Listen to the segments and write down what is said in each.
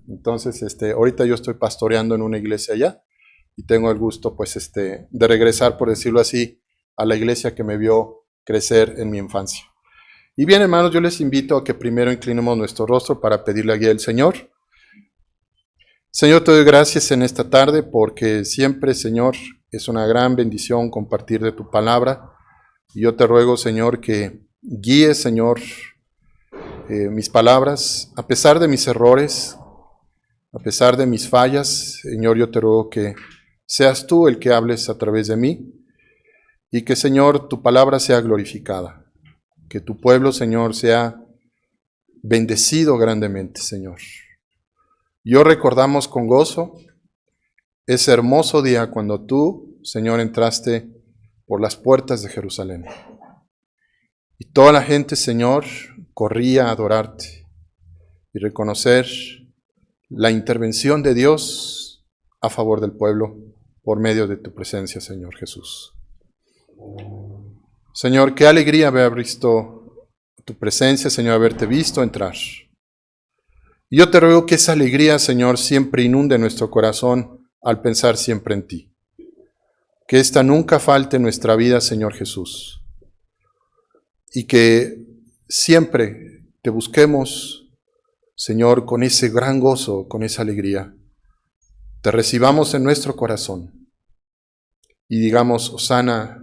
Entonces, ahorita yo estoy pastoreando en una iglesia allá y tengo el gusto, pues, de regresar, por decirlo así, a la iglesia que me vio crecer en mi infancia. Y bien, hermanos, yo les invito a que primero inclinemos nuestro rostro para pedir la guía del Señor. Señor, te doy gracias en esta tarde porque siempre, Señor, es una gran bendición compartir de tu palabra. Y yo te ruego, Señor, que guíes, Señor, mis palabras, a pesar de mis errores, a pesar de mis fallas. Señor, yo te ruego que seas tú el que hables a través de mí y que, Señor, tu palabra sea glorificada. Que tu pueblo, Señor, sea bendecido grandemente, Señor. Y hoy recordamos con gozo ese hermoso día cuando tú, Señor, entraste por las puertas de Jerusalén. Y toda la gente, Señor, corría a adorarte y reconocer la intervención de Dios a favor del pueblo por medio de tu presencia, Señor Jesús. Señor, qué alegría haber visto tu presencia, Señor, haberte visto entrar. Y yo te ruego que esa alegría, Señor, siempre inunde nuestro corazón al pensar siempre en ti. Que esta nunca falte en nuestra vida, Señor Jesús. Y que siempre te busquemos, Señor, con ese gran gozo, con esa alegría. Te recibamos en nuestro corazón y digamos, Hosana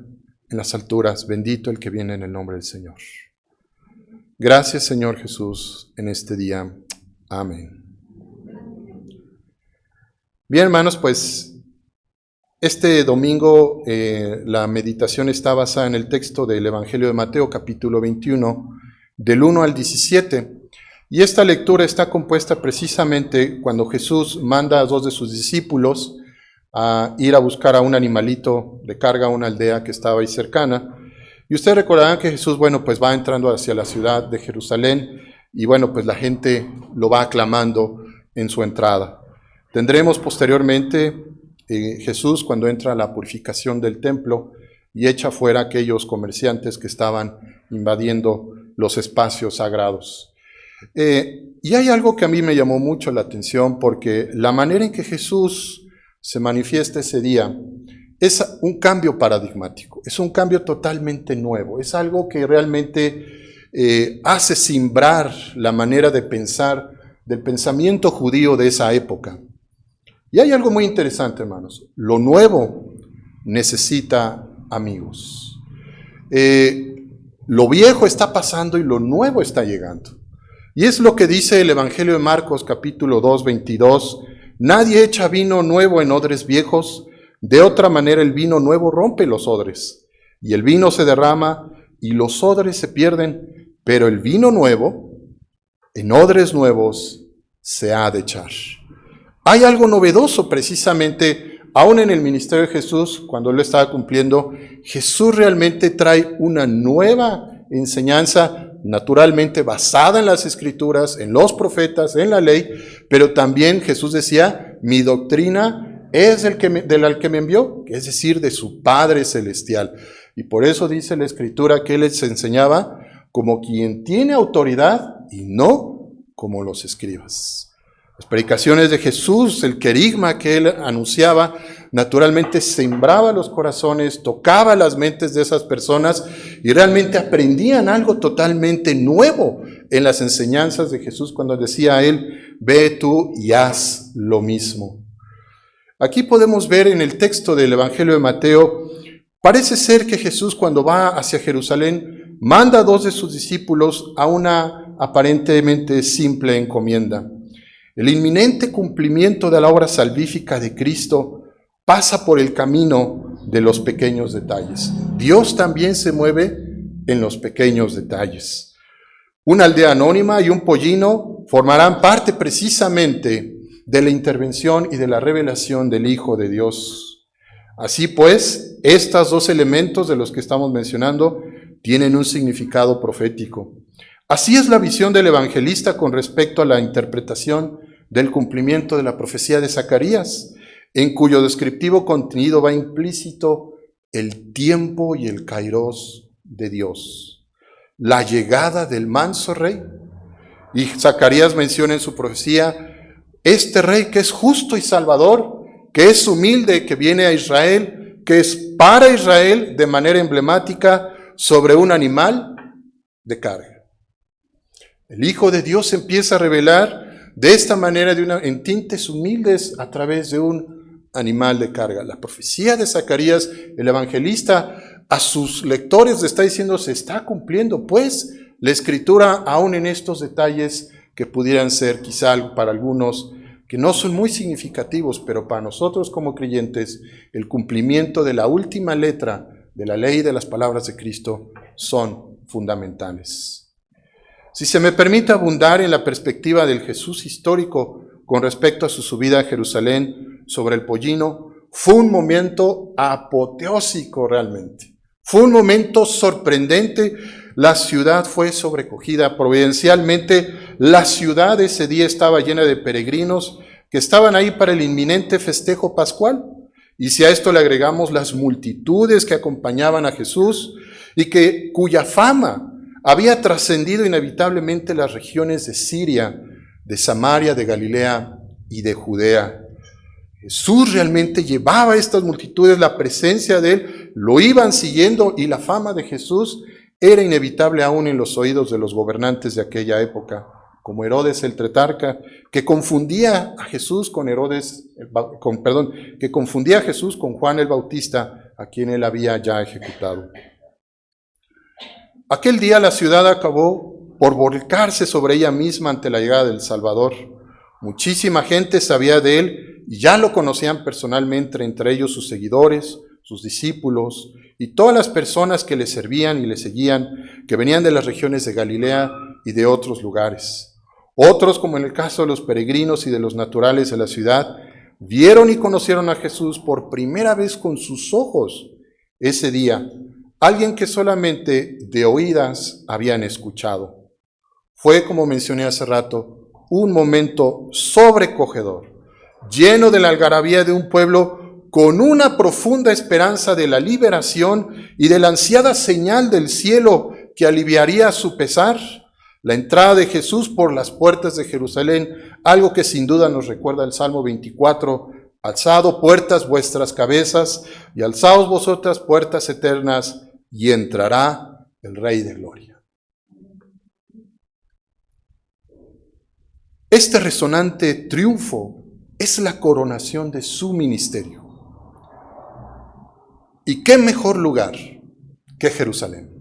en las alturas, bendito el que viene en el nombre del Señor. Gracias, Señor Jesús, en este día. Amén. Bien, hermanos, pues este domingo la meditación está basada en el texto del Evangelio de Mateo, capítulo 21, del 1 al 17. Y esta lectura está compuesta precisamente cuando Jesús manda a dos de sus discípulos a ir a buscar a un animalito de carga a una aldea que estaba ahí cercana. Y ustedes recordarán que Jesús, bueno, pues va entrando hacia la ciudad de Jerusalén y bueno, pues la gente lo va aclamando en su entrada. Tendremos posteriormente Jesús cuando entra a la purificación del templo y echa fuera a aquellos comerciantes que estaban invadiendo los espacios sagrados. Y hay algo que a mí me llamó mucho la atención porque la manera en que Jesús se manifiesta ese día es un cambio paradigmático, es un cambio totalmente nuevo, es algo que realmente hace simbrar la manera de pensar del pensamiento judío de esa época. Y hay algo muy interesante, hermanos, lo nuevo necesita amigos. Lo viejo está pasando y lo nuevo está llegando. Y es lo que dice el Evangelio de Marcos, capítulo 2, 22. Nadie echa vino nuevo en odres viejos, de otra manera el vino nuevo rompe los odres, y el vino se derrama y los odres se pierden, pero el vino nuevo, en odres nuevos, se ha de echar. Hay algo novedoso precisamente, aún en el ministerio de Jesús, cuando Él estaba cumpliendo, Jesús realmente trae una nueva enseñanza, naturalmente basada en las Escrituras, en los profetas, en la ley, pero también Jesús decía, mi doctrina es del que me envió, es decir, de su Padre Celestial. Y por eso dice la Escritura que Él les enseñaba como quien tiene autoridad y no como los escribas. Las predicaciones de Jesús, el querigma que Él anunciaba, naturalmente sembraba los corazones, tocaba las mentes de esas personas y realmente aprendían algo totalmente nuevo en las enseñanzas de Jesús cuando decía a Él, ve tú y haz lo mismo. Aquí podemos ver en el texto del Evangelio de Mateo, parece ser que Jesús cuando va hacia Jerusalén manda a dos de sus discípulos a una aparentemente simple encomienda. El inminente cumplimiento de la obra salvífica de Cristo pasa por el camino de los pequeños detalles. Dios también se mueve en los pequeños detalles. Una aldea anónima y un pollino formarán parte precisamente de la intervención y de la revelación del Hijo de Dios. Así pues, estos dos elementos de los que estamos mencionando tienen un significado profético. Así es la visión del evangelista con respecto a la interpretación del cumplimiento de la profecía de Zacarías, en cuyo descriptivo contenido va implícito el tiempo y el kairos de Dios, la llegada del manso rey. Y Zacarías menciona en su profecía este rey que es justo y salvador, que es humilde, que viene a Israel, que es para Israel de manera emblemática sobre un animal de carga. El Hijo de Dios empieza a revelar de esta manera en tintes humildes a través de un animal de carga. La profecía de Zacarías, el evangelista, a sus lectores le está diciendo, se está cumpliendo, pues, la escritura aún en estos detalles que pudieran ser quizá para algunos que no son muy significativos, pero para nosotros como creyentes, el cumplimiento de la última letra de la ley de las palabras de Cristo son fundamentales. Si se me permite abundar en la perspectiva del Jesús histórico con respecto a su subida a Jerusalén sobre el pollino, fue un momento apoteósico realmente. Fue un momento sorprendente. La ciudad fue sobrecogida. Providencialmente, la ciudad ese día estaba llena de peregrinos que estaban ahí para el inminente festejo pascual. Y si a esto le agregamos las multitudes que acompañaban a Jesús y cuya fama había trascendido inevitablemente las regiones de Siria, de Samaria, de Galilea y de Judea. Jesús realmente llevaba a estas multitudes, la presencia de Él, lo iban siguiendo y la fama de Jesús era inevitable aún en los oídos de los gobernantes de aquella época, como Herodes el Tetrarca, que confundía a Jesús con Juan el Bautista, a quien él había ya ejecutado. Aquel día la ciudad acabó por volcarse sobre ella misma ante la llegada del Salvador. Muchísima gente sabía de él y ya lo conocían personalmente, entre ellos sus seguidores, sus discípulos y todas las personas que le servían y le seguían, que venían de las regiones de Galilea y de otros lugares. Otros, como en el caso de los peregrinos y de los naturales de la ciudad, vieron y conocieron a Jesús por primera vez con sus ojos ese día, alguien que solamente de oídas habían escuchado. Fue, como mencioné hace rato, un momento sobrecogedor, lleno de la algarabía de un pueblo con una profunda esperanza de la liberación y de la ansiada señal del cielo que aliviaría su pesar, la entrada de Jesús por las puertas de Jerusalén, algo que sin duda nos recuerda el Salmo 24, alzado puertas vuestras cabezas y alzaos vosotras puertas eternas, y entrará el Rey de Gloria. Este resonante triunfo es la coronación de su ministerio. ¿Y qué mejor lugar que Jerusalén?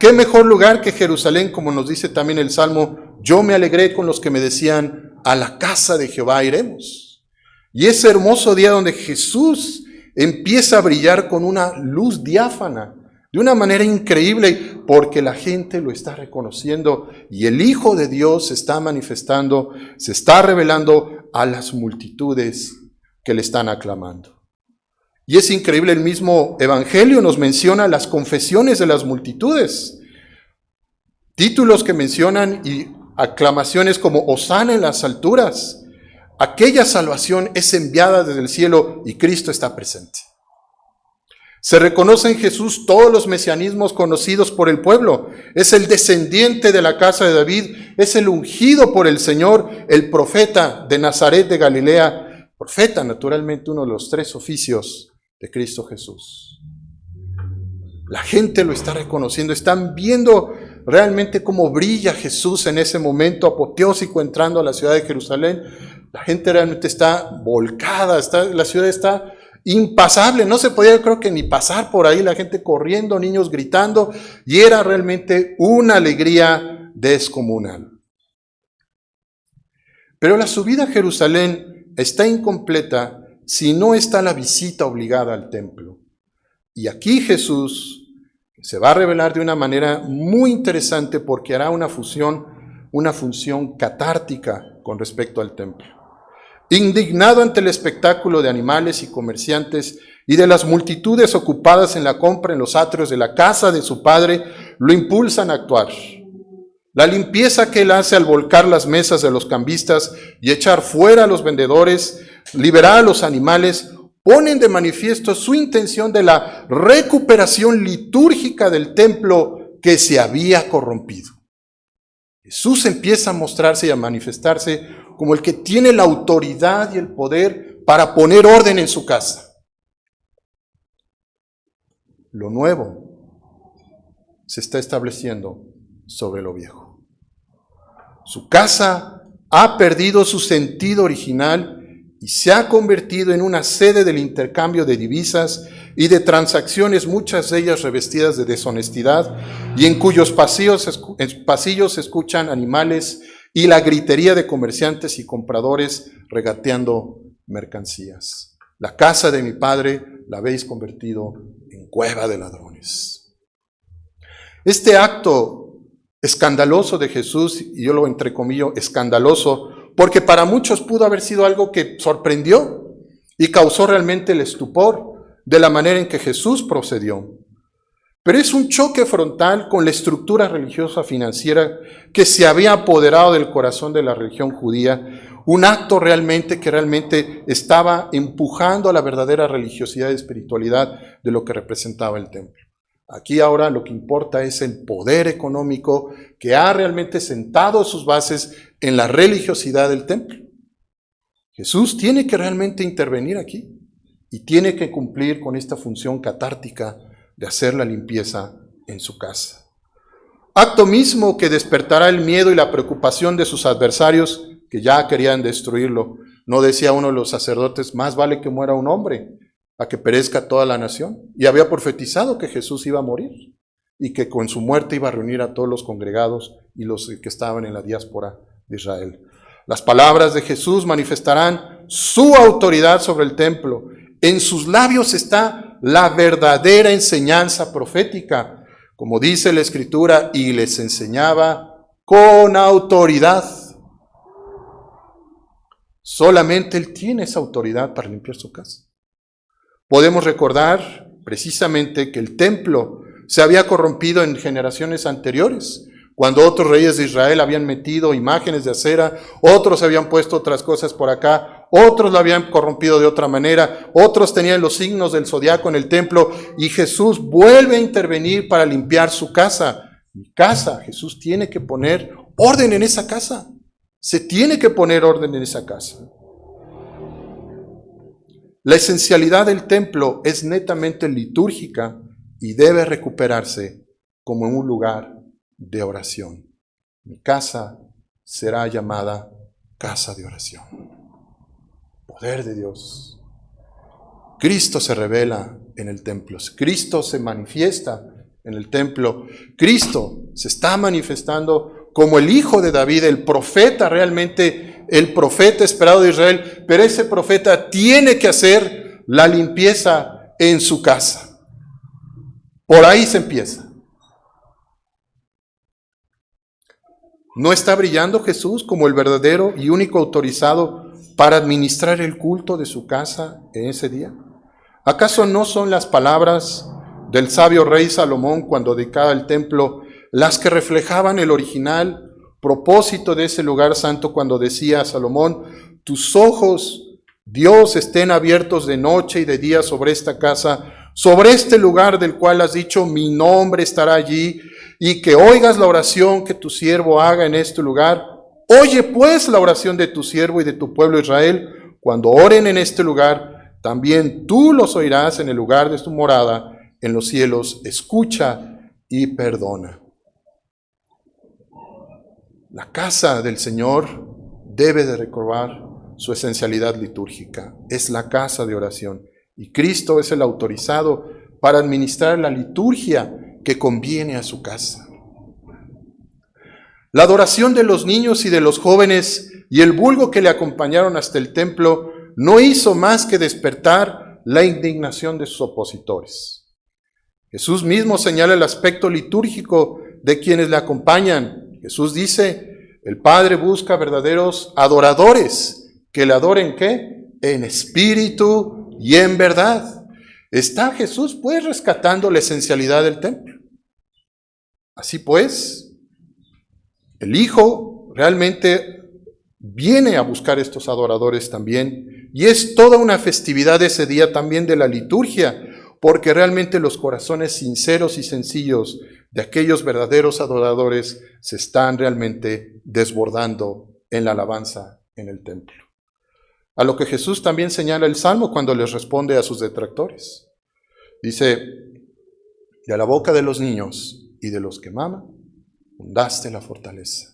¿Qué mejor lugar que Jerusalén? Como nos dice también el Salmo, yo me alegré con los que me decían, a la casa de Jehová iremos. Y ese hermoso día donde Jesús empieza a brillar con una luz diáfana, de una manera increíble, porque la gente lo está reconociendo y el Hijo de Dios se está manifestando, se está revelando a las multitudes que le están aclamando. Y es increíble, el mismo Evangelio nos menciona las confesiones de las multitudes, títulos que mencionan y aclamaciones como Hosana en las alturas. Aquella salvación es enviada desde el cielo y Cristo está presente. Se reconoce en Jesús todos los mesianismos conocidos por el pueblo. Es el descendiente de la casa de David, es el ungido por el Señor, el profeta de Nazaret de Galilea. Profeta, naturalmente, uno de los 3 oficios de Cristo Jesús. La gente lo está reconociendo, están viendo realmente cómo brilla Jesús en ese momento apoteósico entrando a la ciudad de Jerusalén. La gente realmente está volcada, la ciudad está impasable, no se podía, creo que ni pasar por ahí, la gente corriendo, niños gritando, y era realmente una alegría descomunal. Pero la subida a Jerusalén está incompleta si no está la visita obligada al templo. Y aquí Jesús se va a revelar de una manera muy interesante porque hará una función catártica con respecto al templo. Indignado ante el espectáculo de animales y comerciantes y de las multitudes ocupadas en la compra en los atrios de la casa de su padre, lo impulsan a actuar. La limpieza que él hace al volcar las mesas de los cambistas y echar fuera a los vendedores, liberar a los animales, ponen de manifiesto su intención de la recuperación litúrgica del templo que se había corrompido. Jesús empieza a mostrarse y a manifestarse como el que tiene la autoridad y el poder para poner orden en su casa. Lo nuevo se está estableciendo sobre lo viejo. Su casa ha perdido su sentido original y se ha convertido en una sede del intercambio de divisas y de transacciones, muchas de ellas revestidas de deshonestidad, y en cuyos pasillos se escuchan animales y la gritería de comerciantes y compradores regateando mercancías. La casa de mi padre la habéis convertido en cueva de ladrones. Este acto escandaloso de Jesús, y yo lo entrecomillo escandaloso, porque para muchos pudo haber sido algo que sorprendió y causó realmente el estupor de la manera en que Jesús procedió. Pero es un choque frontal con la estructura religiosa financiera que se había apoderado del corazón de la religión judía, un acto que realmente estaba empujando a la verdadera religiosidad y espiritualidad de lo que representaba el templo. Aquí ahora lo que importa es el poder económico que ha realmente sentado sus bases en la religiosidad del templo. Jesús tiene que realmente intervenir aquí y tiene que cumplir con esta función catártica de hacer la limpieza en su casa. Acto mismo que despertará el miedo y la preocupación de sus adversarios que ya querían destruirlo. No decía uno de los sacerdotes, más vale que muera un hombre a que perezca toda la nación. Y había profetizado que Jesús iba a morir y que con su muerte iba a reunir a todos los congregados y los que estaban en la diáspora de Israel. Las palabras de Jesús manifestarán su autoridad sobre el templo. En sus labios está la verdadera enseñanza profética, como dice la Escritura, y les enseñaba con autoridad. Solamente Él tiene esa autoridad para limpiar su casa. Podemos recordar precisamente que el templo se había corrompido en generaciones anteriores, cuando otros reyes de Israel habían metido imágenes de acera, otros habían puesto otras cosas por acá, otros lo habían corrompido de otra manera, otros tenían los signos del zodiaco en el templo, y Jesús vuelve a intervenir para limpiar su casa. Mi casa, Jesús tiene que poner orden en esa casa. Se tiene que poner orden en esa casa. La esencialidad del templo es netamente litúrgica y debe recuperarse como en un lugar de oración. Mi casa será llamada casa de oración. Poder de Dios. Cristo se revela en el templo. Cristo se manifiesta en el templo. Cristo se está manifestando como el Hijo de David, el profeta realmente, el profeta esperado de Israel, pero ese profeta tiene que hacer la limpieza en su casa. Por ahí se empieza. ¿No está brillando Jesús como el verdadero y único autorizado para administrar el culto de su casa en ese día? ¿Acaso no son las palabras del sabio rey Salomón cuando dedicaba el templo las que reflejaban el original propósito de ese lugar santo cuando decía Salomón: tus ojos, Dios, estén abiertos de noche y de día sobre esta casa, sobre este lugar del cual has dicho, mi nombre estará allí, y que oigas la oración que tu siervo haga en este lugar? Oye pues la oración de tu siervo y de tu pueblo Israel, cuando oren en este lugar, también tú los oirás en el lugar de tu morada, en los cielos. Escucha y perdona. La casa del Señor debe de recobrar su esencialidad litúrgica. Es la casa de oración. Y Cristo es el autorizado para administrar la liturgia que conviene a su casa. La adoración de los niños y de los jóvenes y el vulgo que le acompañaron hasta el templo no hizo más que despertar la indignación de sus opositores. Jesús mismo señala el aspecto litúrgico de quienes le acompañan. Jesús dice: el Padre busca verdaderos adoradores que le adoren ¿qué? En espíritu y en verdad. Está Jesús pues rescatando la esencialidad del templo. Así pues, el Hijo realmente viene a buscar estos adoradores también, y es toda una festividad ese día también de la liturgia, porque realmente los corazones sinceros y sencillos de aquellos verdaderos adoradores se están realmente desbordando en la alabanza en el templo. A lo que Jesús también señala el Salmo cuando les responde a sus detractores. Dice, de la boca de los niños y de los que maman, fundaste la fortaleza.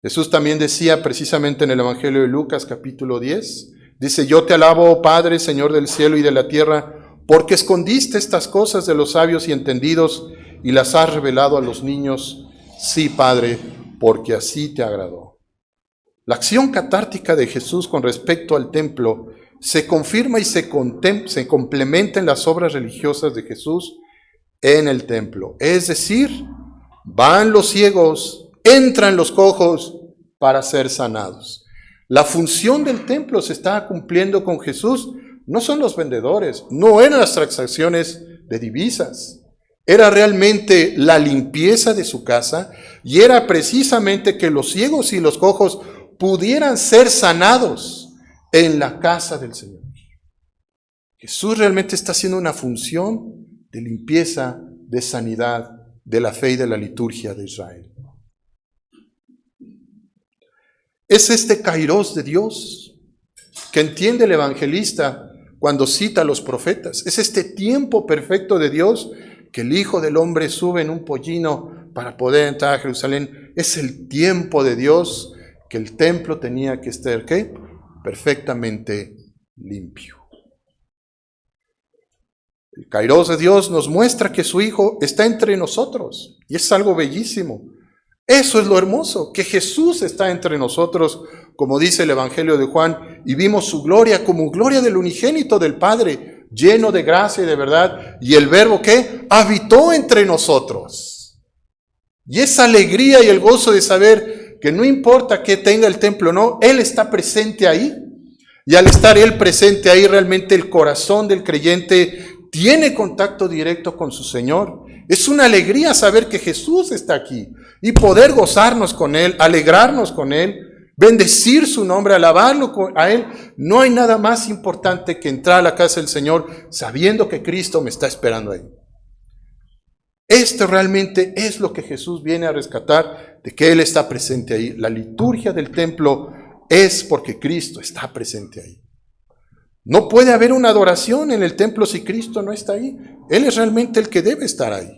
Jesús también decía precisamente en el Evangelio de Lucas capítulo 10, dice, yo te alabo, oh Padre, Señor del cielo y de la tierra, porque escondiste estas cosas de los sabios y entendidos y las has revelado a los niños. Sí, Padre, porque así te agradó. La acción catártica de Jesús con respecto al templo se confirma y se complementa en las obras religiosas de Jesús en el templo. Es decir, van los ciegos, entran los cojos para ser sanados. La función del templo se estaba cumpliendo con Jesús. No son los vendedores, no eran las transacciones de divisas. Era realmente la limpieza de su casa y era precisamente que los ciegos y los cojos pudieran ser sanados en la casa del Señor. Jesús realmente está haciendo una función de limpieza, de sanidad, de la fe y de la liturgia de Israel. Es este kairos de Dios que entiende el evangelista cuando cita a los profetas. Es este tiempo perfecto de Dios que el Hijo del Hombre sube en un pollino para poder entrar a Jerusalén. Es el tiempo de Dios que el templo tenía que estar, ¿qué? Perfectamente limpio. El kairos de Dios nos muestra que su Hijo está entre nosotros y es algo bellísimo. Eso es lo hermoso, que Jesús está entre nosotros, como dice el Evangelio de Juan, y vimos su gloria como gloria del unigénito del Padre, lleno de gracia y de verdad, y el Verbo que habitó entre nosotros. Y esa alegría y el gozo de saber que no importa que tenga el templo o no, Él está presente ahí. Y al estar Él presente ahí, realmente el corazón del creyente tiene contacto directo con su Señor. Es una alegría saber que Jesús está aquí y poder gozarnos con Él, alegrarnos con Él, bendecir su nombre, alabarlo a Él. No hay nada más importante que entrar a la casa del Señor sabiendo que Cristo me está esperando ahí. Esto realmente es lo que Jesús viene a rescatar, de que Él está presente ahí. La liturgia del templo es porque Cristo está presente ahí. No puede haber una adoración en el templo si Cristo no está ahí. Él es realmente el que debe estar ahí.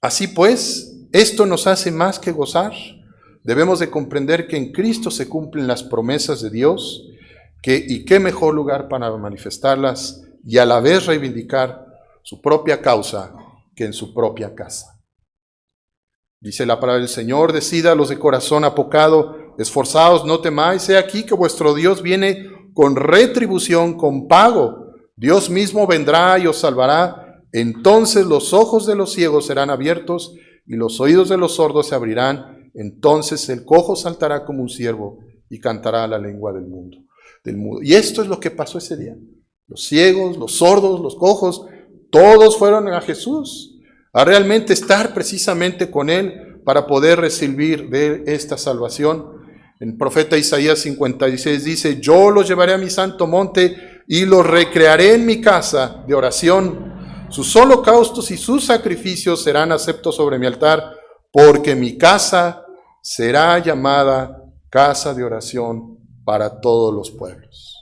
Así pues, esto nos hace más que gozar. Debemos de comprender que en Cristo se cumplen las promesas de Dios, y qué mejor lugar para manifestarlas y a la vez reivindicar su propia causa que en su propia casa. Dice la palabra del Señor, decid a los de corazón apocado, esforzaos, no temáis, he aquí que vuestro Dios viene con retribución, con pago. Dios mismo vendrá y os salvará. Entonces los ojos de los ciegos serán abiertos y los oídos de los sordos se abrirán. Entonces el cojo saltará como un ciervo y cantará la lengua del mudo. Y esto es lo que pasó ese día. Los ciegos, los sordos, los cojos, todos fueron a Jesús a realmente estar precisamente con Él para poder recibir de esta salvación. El profeta Isaías 56 dice, yo los llevaré a mi santo monte y los recrearé en mi casa de oración. Sus holocaustos y sus sacrificios serán aceptos sobre mi altar, porque mi casa será llamada casa de oración para todos los pueblos.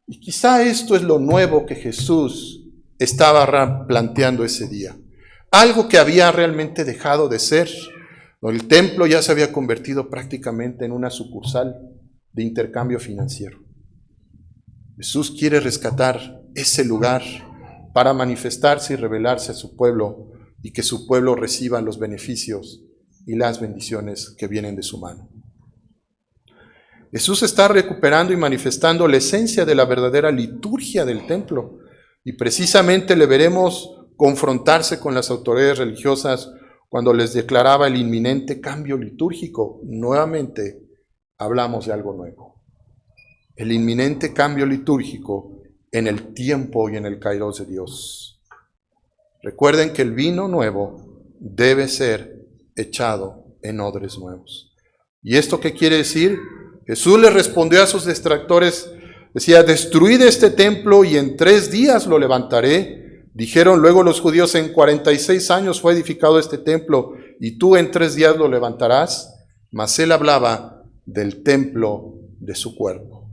Y quizá esto es lo nuevo que Jesús estaba planteando ese día. Algo que había realmente dejado de ser. El templo ya se había convertido prácticamente en una sucursal de intercambio financiero. Jesús quiere rescatar ese lugar para manifestarse y revelarse a su pueblo y que su pueblo reciba los beneficios y las bendiciones que vienen de su mano. Jesús está recuperando y manifestando la esencia de la verdadera liturgia del templo y precisamente le veremos confrontarse con las autoridades religiosas cuando les declaraba el inminente cambio litúrgico. Nuevamente hablamos de algo nuevo. El inminente cambio litúrgico en el tiempo y en el kairos de Dios. Recuerden que el vino nuevo debe ser echado en odres nuevos. ¿Y esto qué quiere decir? Jesús les respondió a sus detractores, decía, destruid este templo y en 3 días lo levantaré. Dijeron luego los judíos, en 46 años fue edificado este templo y tú en 3 días lo levantarás. Mas él hablaba del templo de su cuerpo.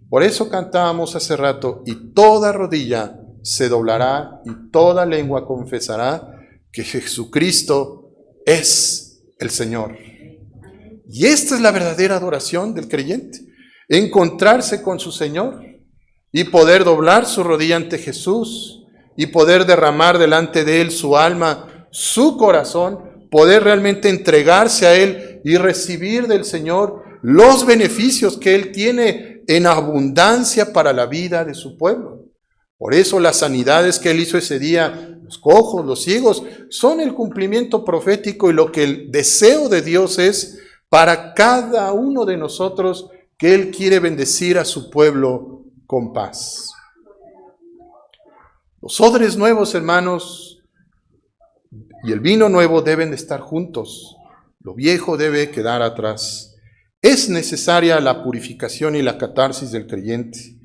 Por eso cantábamos hace rato, y toda rodilla se doblará y toda lengua confesará que Jesucristo es el Señor. Y esta es la verdadera adoración del creyente, encontrarse con su Señor y poder doblar su rodilla ante Jesús y poder derramar delante de Él su alma, su corazón, poder realmente entregarse a Él y recibir del Señor los beneficios que Él tiene en abundancia para la vida de su pueblo. Por eso las sanidades que Él hizo ese día, los cojos, los ciegos, son el cumplimiento profético y lo que el deseo de Dios es para cada uno de nosotros, que Él quiere bendecir a su pueblo con paz. Los odres nuevos, hermanos, y el vino nuevo deben de estar juntos. Lo viejo debe quedar atrás. Es necesaria la purificación y la catarsis del creyente.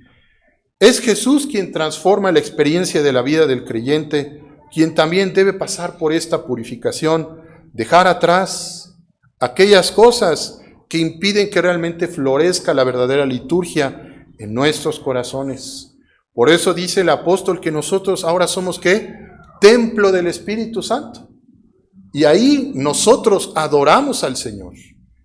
Es Jesús quien transforma la experiencia de la vida del creyente, quien también debe pasar por esta purificación, dejar atrás aquellas cosas que impiden que realmente florezca la verdadera liturgia en nuestros corazones. Por eso dice el apóstol que nosotros ahora somos ¿qué? Templo del Espíritu Santo. Y ahí nosotros adoramos al Señor.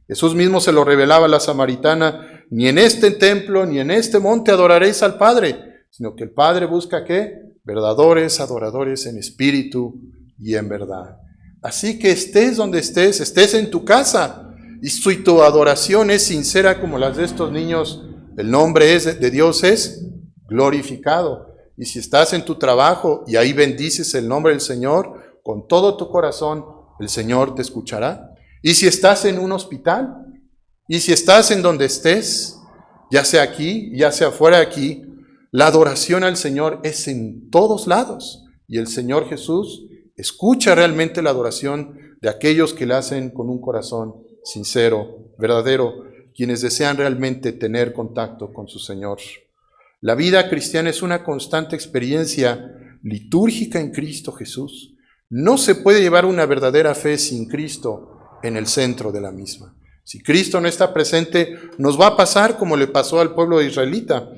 Jesús mismo se lo revelaba a la samaritana: ni en este templo, ni en este monte adoraréis al Padre, sino que el Padre busca ¿qué? Verdaderos adoradores en espíritu y en verdad. Así que estés donde estés en tu casa, y si tu adoración es sincera como las de estos niños, el nombre de Dios es glorificado. Y si estás en tu trabajo y ahí bendices el nombre del Señor con todo tu corazón, el Señor te escuchará. Y si estás en un hospital, y si estás en donde estés, ya sea aquí, ya sea fuera de aquí, la adoración al Señor es en todos lados. Y el Señor Jesús escucha realmente la adoración de aquellos que la hacen con un corazón sincero, verdadero, quienes desean realmente tener contacto con su Señor. La vida cristiana es una constante experiencia litúrgica en Cristo Jesús. No se puede llevar una verdadera fe sin Cristo en el centro de la misma. Si Cristo no está presente, nos va a pasar como le pasó al pueblo israelita,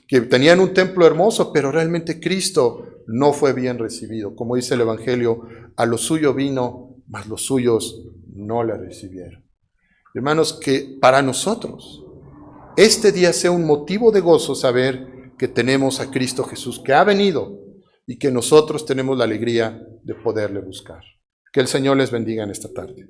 que tenían un templo hermoso, pero realmente Cristo no fue bien recibido. Como dice el Evangelio, a lo suyo vino, mas los suyos no le recibieron. Hermanos, que para nosotros este día sea un motivo de gozo saber que tenemos a Cristo Jesús, que ha venido y que nosotros tenemos la alegría de poderle buscar. Que el Señor les bendiga en esta tarde.